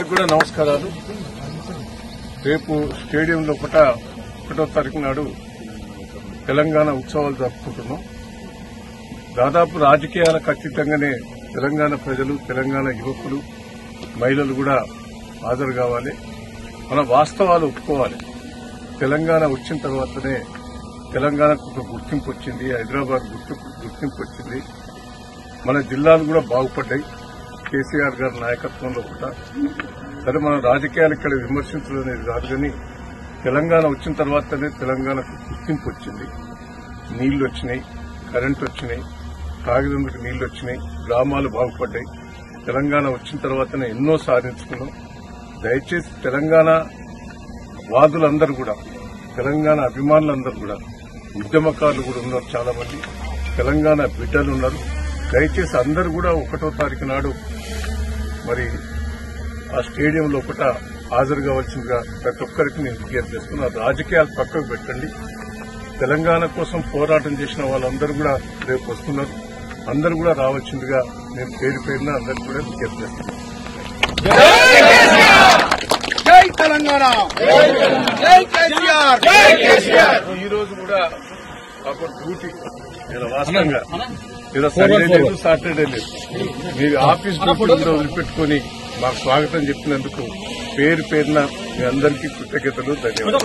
అందరికి కూడా నమస్కారాలు. రేపు స్టేడియంలో 1వ తారీఖు నాడు తెలంగాణ ఉత్సవాలు జరుపుకుంటున్నాం. దాదాపు రాజకీయాలకు అతీతంగానే తెలంగాణ ప్రజలు, తెలంగాణ యువకులు, మహిళలు కూడా హాజరు కావాలి. మన వాస్తవాలు ఒప్పుకోవాలి. తెలంగాణ వచ్చిన తర్వాతనే తెలంగాణకు ఒక గుర్తింపు వచ్చింది, హైదరాబాద్ గుర్తింపు వచ్చింది. మన జిల్లాలు కూడా బాగుపడ్డాయి కేసీఆర్ గారి నాయకత్వంలో కూడా. సరే, మన రాజకీయాలు ఇక్కడ విమర్శించడం అనేది కాదు, కానీ తెలంగాణ వచ్చిన తర్వాతనే తెలంగాణకు గుర్తింపు వచ్చింది. నీళ్లు వచ్చినాయి, కరెంటు వచ్చినాయి, తాగినందుకు నీళ్లు వచ్చినాయి, గ్రామాలు బాగుపడ్డాయి. తెలంగాణ వచ్చిన తర్వాతనే ఎన్నో సాధించుకున్నాం. దయచేసి తెలంగాణ వాదులందరూ కూడా, తెలంగాణ అభిమానులందరూ కూడా, ఉద్యమకారులు కూడా ఉన్నారు, చాలా మంది తెలంగాణ బిడ్డలు ఉన్నారు. దయచేసి అందరూ కూడా 1వ తారీఖు నాడు మరి ఆ స్టేడియంలో హాజరు కావాల్సిందిగా ప్రతి ఒక్కరికి నేను విజ్ఞప్తి చేస్తున్నా. రాజకీయాలు పక్కకు పెట్టండి. తెలంగాణ కోసం పోరాటం చేసిన వాళ్ళందరూ కూడా రేపు వస్తున్నారు. అందరూ కూడా రావాల్సిందిగా నేను పేరు పేరున అందరికీ కూడా విజ్ఞప్తి చేస్తున్నాను. జై తెలంగాణ, జై కేసీఆర్, జై కేసీఆర్. ఈ రోజు కూడా మాకు డ్యూటీ వాస్తవంగా ఏదో సండే లేదు, సాటర్డే లేదు. మీరు ఆఫీస్ డ్యూటీ కూడా వదిలిపెట్టుకుని మాకు స్వాగతం చెప్పినందుకు పేరు పేరున మీ అందరికీ కృతజ్ఞతలు, ధన్యవాదాలు.